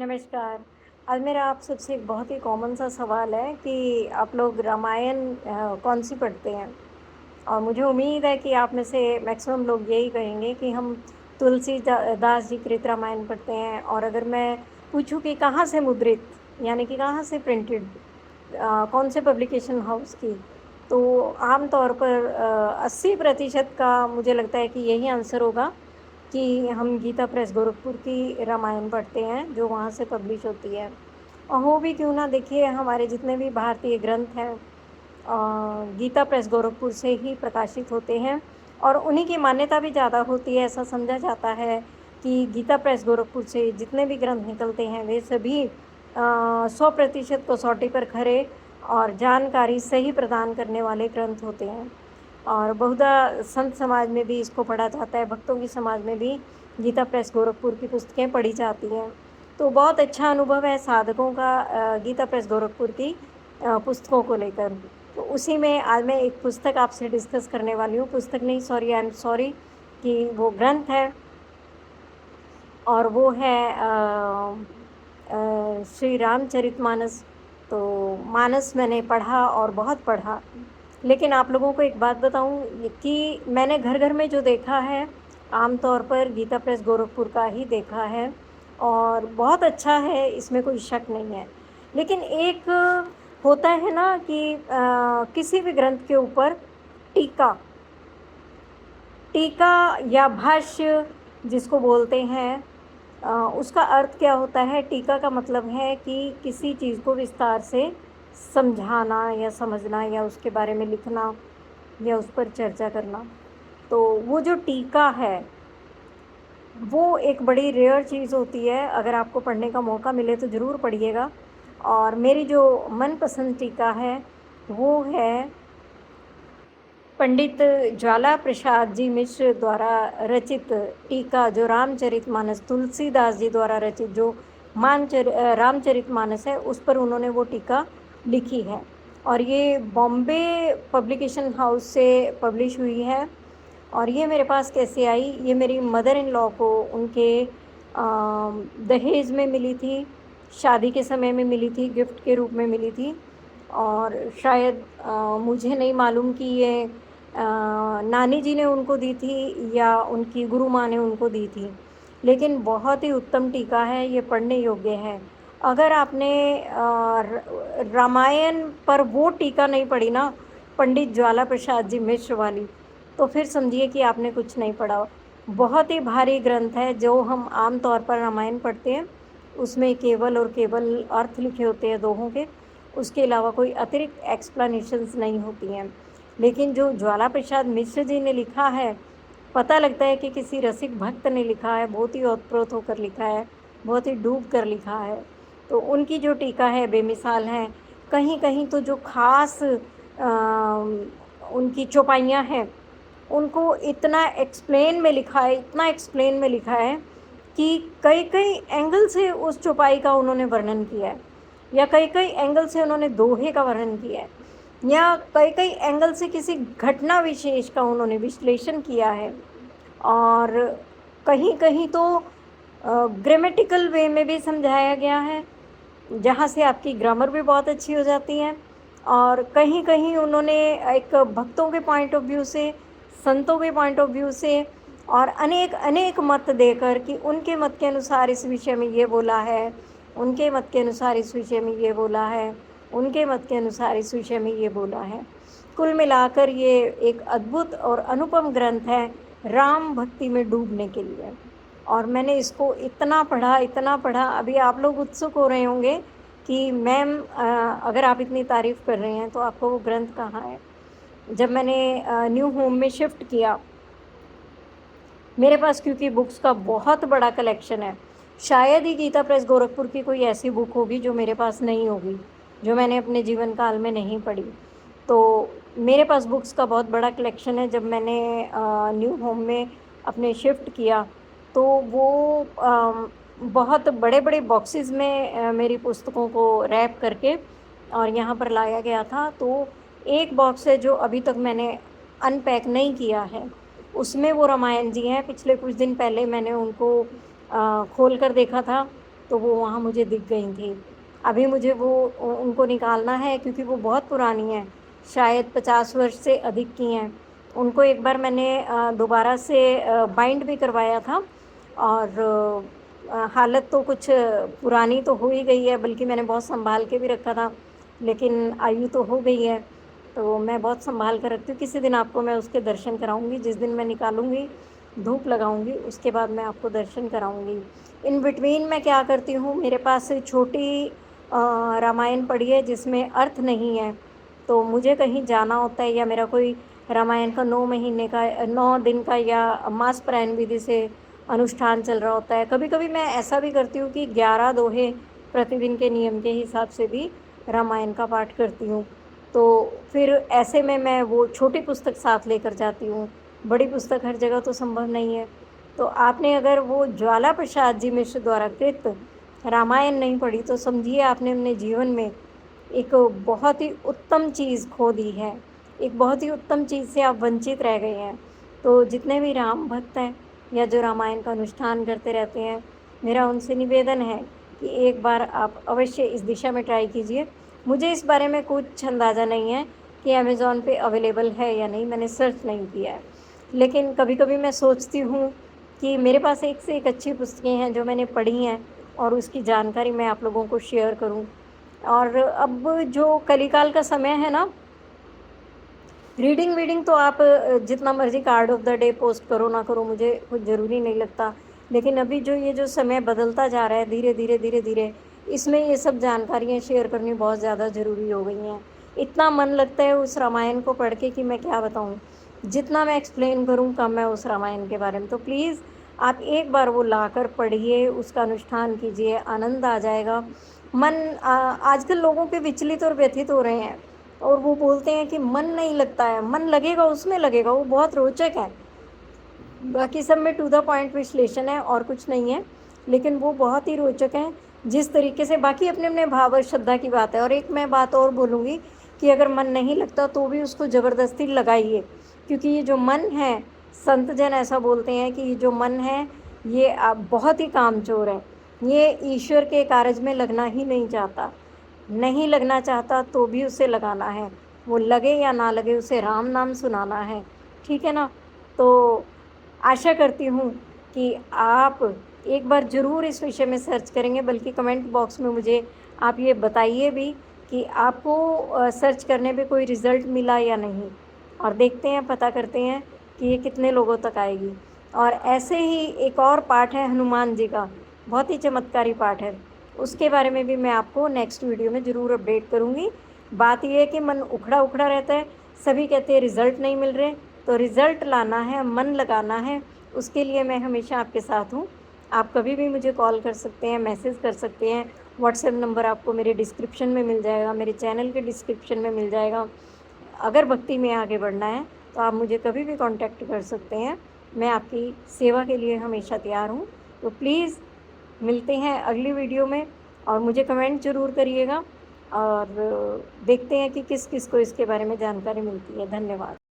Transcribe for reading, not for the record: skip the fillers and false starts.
नमस्कार। आज मेरा आप सबसे एक बहुत ही कॉमन सा सवाल है कि आप लोग रामायण कौन-सी पढ़ते हैं? और मुझे उम्मीद है कि आप में से मैक्सिमम लोग यही कहेंगे कि हम तुलसी दास जी कृत रामायण पढ़ते हैं। और अगर मैं पूछूँ कि कहाँ से मुद्रित, यानी कि कहाँ से प्रिंटेड, कौन से पब्लिकेशन हाउस की, तो आम तौर पर 80% का मुझे लगता है कि यही आंसर होगा कि हम गीता प्रेस गोरखपुर की रामायण पढ़ते हैं, जो वहाँ से पब्लिश होती है। और हो भी क्यों ना, देखिए हमारे जितने भी भारतीय ग्रंथ हैं गीता प्रेस गोरखपुर से ही प्रकाशित होते हैं और उन्हीं की मान्यता भी ज़्यादा होती है। ऐसा समझा जाता है कि गीता प्रेस गोरखपुर से जितने भी ग्रंथ निकलते हैं वे सभी 100% कसौटी पर खरे और जानकारी सही प्रदान करने वाले ग्रंथ होते हैं। और बहुधा संत समाज में भी इसको पढ़ा जाता है, भक्तों की समाज में भी गीता प्रेस गोरखपुर की पुस्तकें पढ़ी जाती हैं। तो बहुत अच्छा अनुभव है साधकों का गीता प्रेस गोरखपुर की पुस्तकों को लेकर। तो उसी में आज मैं एक पुस्तक आपसे डिस्कस करने वाली हूँ। पुस्तक नहीं, सॉरी, आई एम सॉरी, कि वो ग्रंथ है और वो है श्री रामचरितमानस। तो मानस मैंने पढ़ा और बहुत पढ़ा, लेकिन आप लोगों को एक बात बताऊं कि मैंने घर घर में जो देखा है आमतौर पर गीता प्रेस गोरखपुर का ही देखा है और बहुत अच्छा है, इसमें कोई शक नहीं है। लेकिन एक होता है ना कि किसी भी ग्रंथ के ऊपर टीका टीका या भाष्य जिसको बोलते हैं, उसका अर्थ क्या होता है? टीका का मतलब है कि किसी चीज़ को विस्तार से समझाना या समझना या उसके बारे में लिखना या उस पर चर्चा करना। तो वो जो टीका है वो एक बड़ी रेयर चीज़ होती है। अगर आपको पढ़ने का मौका मिले तो ज़रूर पढ़िएगा। और मेरी जो मनपसंद टीका है वो है पंडित ज्वाला प्रसाद जी मिश्र द्वारा रचित टीका, जो रामचरितमानस, तुलसीदास जी द्वारा रचित जो रामचरितमानस है, उस पर उन्होंने वो टीका लिखी है। और ये बॉम्बे पब्लिकेशन हाउस से पब्लिश हुई है। और ये मेरे पास कैसे आई? ये मेरी मदर इन लॉ को उनके दहेज में मिली थी, शादी के समय में मिली थी, गिफ्ट के रूप में मिली थी। और शायद मुझे नहीं मालूम कि ये नानी जी ने उनको दी थी या उनकी गुरु माँ ने उनको दी थी, लेकिन बहुत ही उत्तम टीका है, ये पढ़ने योग्य है। अगर आपने रामायण पर वो टीका नहीं पढ़ी ना, पंडित ज्वाला प्रसाद जी मिश्र वाली, तो फिर समझिए कि आपने कुछ नहीं पढ़ा। बहुत ही भारी ग्रंथ है। जो हम आम तौर पर रामायण पढ़ते हैं उसमें केवल और केवल अर्थ लिखे होते हैं दोहों के, उसके अलावा कोई अतिरिक्त एक्सप्लेनेशंस नहीं होती हैं। लेकिन जो ज्वाला प्रसाद मिश्र जी ने लिखा है, पता लगता है कि किसी रसिक भक्त ने लिखा है, बहुत ही ओतप्रोत होकर लिखा है, बहुत ही डूब कर लिखा है। तो उनकी जो टीका है बेमिसाल है। कहीं कहीं तो जो खास उनकी चौपाइयाँ हैं उनको इतना एक्सप्लेन में लिखा है, इतना एक्सप्लेन में लिखा है कि कई कई एंगल से उस चौपाई का उन्होंने वर्णन किया है, या कई कई एंगल से उन्होंने दोहे का वर्णन किया है, या कई कई एंगल से किसी घटना विशेष का उन्होंने विश्लेषण किया है। और कहीं कहीं तो ग्रामेटिकल वे में भी समझाया गया है, जहाँ से आपकी ग्रामर भी बहुत अच्छी हो जाती है। और कहीं कहीं उन्होंने एक भक्तों के पॉइंट ऑफ व्यू से, संतों के पॉइंट ऑफ व्यू से और अनेक अनेक मत देकर कि उनके मत के अनुसार इस विषय में ये बोला है, उनके मत के अनुसार इस विषय में ये बोला है, उनके मत के अनुसार इस विषय में ये बोला है। कुल मिलाकर ये एक अद्भुत और अनुपम ग्रंथ है राम भक्ति में डूबने के लिए। और मैंने इसको इतना पढ़ा, इतना पढ़ा। अभी आप लोग उत्सुक हो रहे होंगे कि मैम अगर आप इतनी तारीफ़ कर रहे हैं तो आपको वो ग्रंथ कहाँ है? जब मैंने न्यू होम में शिफ्ट किया, मेरे पास क्योंकि बुक्स का बहुत बड़ा कलेक्शन है, शायद ही गीता प्रेस गोरखपुर की कोई ऐसी बुक होगी जो मेरे पास नहीं होगी, जो मैंने अपने जीवन काल में नहीं पढ़ी। तो मेरे पास बुक्स का बहुत बड़ा कलेक्शन है। जब मैंने न्यू होम में अपने शिफ्ट किया तो वो बहुत बड़े बड़े बॉक्सेस में मेरी पुस्तकों को रैप करके और यहाँ पर लाया गया था। तो एक बॉक्स है जो अभी तक मैंने अनपैक नहीं किया है, उसमें वो रामायण जी हैं। पिछले कुछ दिन पहले मैंने उनको खोल कर देखा था तो वो वहाँ मुझे दिख गई थी। अभी मुझे वो उनको निकालना है क्योंकि वो बहुत पुरानी हैं, शायद 50 वर्ष से अधिक की हैं। उनको एक बार मैंने दोबारा से बाइंड भी करवाया था और हालत तो कुछ पुरानी तो हो ही गई है, बल्कि मैंने बहुत सँभाल के भी रखा था, लेकिन आयु तो हो गई है, तो मैं बहुत सँभाल कर रखती हूँ। किसी दिन आपको मैं उसके दर्शन कराऊँगी, जिस दिन मैं निकालूँगी, धूप लगाऊँगी, उसके बाद मैं आपको दर्शन कराऊँगी। इन बिटवीन मैं क्या करती हूँ, मेरे पास छोटी रामायण पड़ी है जिसमें अर्थ नहीं है, तो मुझे कहीं जाना होता है या मेरा कोई रामायण का 9 महीने का 9 दिन का या मास पारायण विधि से अनुष्ठान चल रहा होता है। कभी-कभी मैं ऐसा भी करती हूँ कि 11 दोहे प्रतिदिन के नियम के हिसाब से भी रामायण का पाठ करती हूँ। तो फिर ऐसे में मैं वो छोटी पुस्तक साथ लेकर जाती हूँ, बड़ी पुस्तक हर जगह तो संभव नहीं है। तो आपने अगर वो ज्वाला प्रसाद जी मिश्र द्वारा कृत रामायण नहीं पढ़ी तो समझिए आपने अपने जीवन में एक बहुत ही उत्तम चीज़ खो दी है, एक बहुत ही उत्तम चीज़ से आप वंचित रह गए हैं। तो जितने भी राम भक्त हैं या जो रामायण का अनुष्ठान करते रहते हैं, मेरा उनसे निवेदन है कि एक बार आप अवश्य इस दिशा में ट्राई कीजिए। मुझे इस बारे में कुछ अंदाज़ा नहीं है कि अमेज़न पे अवेलेबल है या नहीं, मैंने सर्च नहीं किया है। लेकिन कभी-कभी मैं सोचती हूँ कि मेरे पास एक से एक अच्छी पुस्तकें हैं जो मैंने पढ़ी हैं और उसकी जानकारी मैं आप लोगों को शेयर करूँ। और अब जो कलिकाल का समय है ना, रीडिंग वीडिंग तो आप जितना मर्ज़ी card of the day post करो ना करो, मुझे कुछ ज़रूरी नहीं लगता। लेकिन अभी जो समय बदलता जा रहा है धीरे-धीरे, धीरे-धीरे, इसमें ये सब जानकारियाँ शेयर करनी बहुत ज़्यादा ज़रूरी हो गई हैं। इतना मन लगता है उस रामायण को पढ़ के कि मैं क्या बताऊँ। जितना मैं एक्सप्लेन करूँ कम है उस रामायण के बारे में। तो प्लीज़ आप एक बार वो लाकर पढ़िए, उसका अनुष्ठान कीजिए, आनंद आ जाएगा। मन आजकल लोगों के विचलित और व्यथित हो रहे हैं और वो बोलते हैं कि मन नहीं लगता है, मन लगेगा, उसमें लगेगा, वो बहुत रोचक है। बाकी सब में टू द पॉइंट विश्लेषण है और कुछ नहीं है, लेकिन वो बहुत ही रोचक है। जिस तरीके से बाकी अपने-अपने भाव और श्रद्धा की बात है। और एक मैं बात और बोलूँगी कि अगर मन नहीं लगता तो भी उसको ज़बरदस्ती लगाइए, क्योंकि ये जो मन है, संत जन ऐसा बोलते हैं कि ये जो मन है, ये बहुत ही कामचोर है। ये ईश्वर के कार्य में लगना ही नहीं चाहता। नहीं लगना चाहता तो भी उसे लगाना है, वो लगे या ना लगे उसे राम नाम सुनाना है, ठीक है ना? तो आशा करती हूँ कि आप एक बार ज़रूर इस विषय में सर्च करेंगे, बल्कि कमेंट बॉक्स में मुझे आप ये बताइए भी कि आपको सर्च करने पे कोई रिज़ल्ट मिला या नहीं, और देखते हैं, पता करते हैं कि ये कितने लोगों तक आएगी। और ऐसे ही एक और पाठ है हनुमान जी का, बहुत ही चमत्कारी पाठ है, उसके बारे में भी मैं आपको नेक्स्ट वीडियो में ज़रूर अपडेट करूँगी। बात ये है कि मन उखड़ा-उखड़ा रहता है, सभी कहते हैं रिज़ल्ट नहीं मिल रहे, तो रिज़ल्ट लाना है, मन लगाना है, उसके लिए मैं हमेशा आपके साथ हूँ। आप कभी भी मुझे कॉल कर सकते हैं, मैसेज कर सकते हैं, व्हाट्सएप नंबर आपको मेरे डिस्क्रिप्शन में मिल जाएगा, मेरे चैनल के डिस्क्रिप्शन में मिल जाएगा। अगर भक्ति में आगे बढ़ना है तो आप मुझे कभी भी कॉन्टैक्ट कर सकते हैं, मैं आपकी सेवा के लिए हमेशा तैयार हूँ। तो प्लीज़ मिलते हैं अगली वीडियो में, और मुझे कमेंट ज़रूर करिएगा, और देखते हैं कि किस किस को इसके बारे में जानकारी मिलती है। धन्यवाद।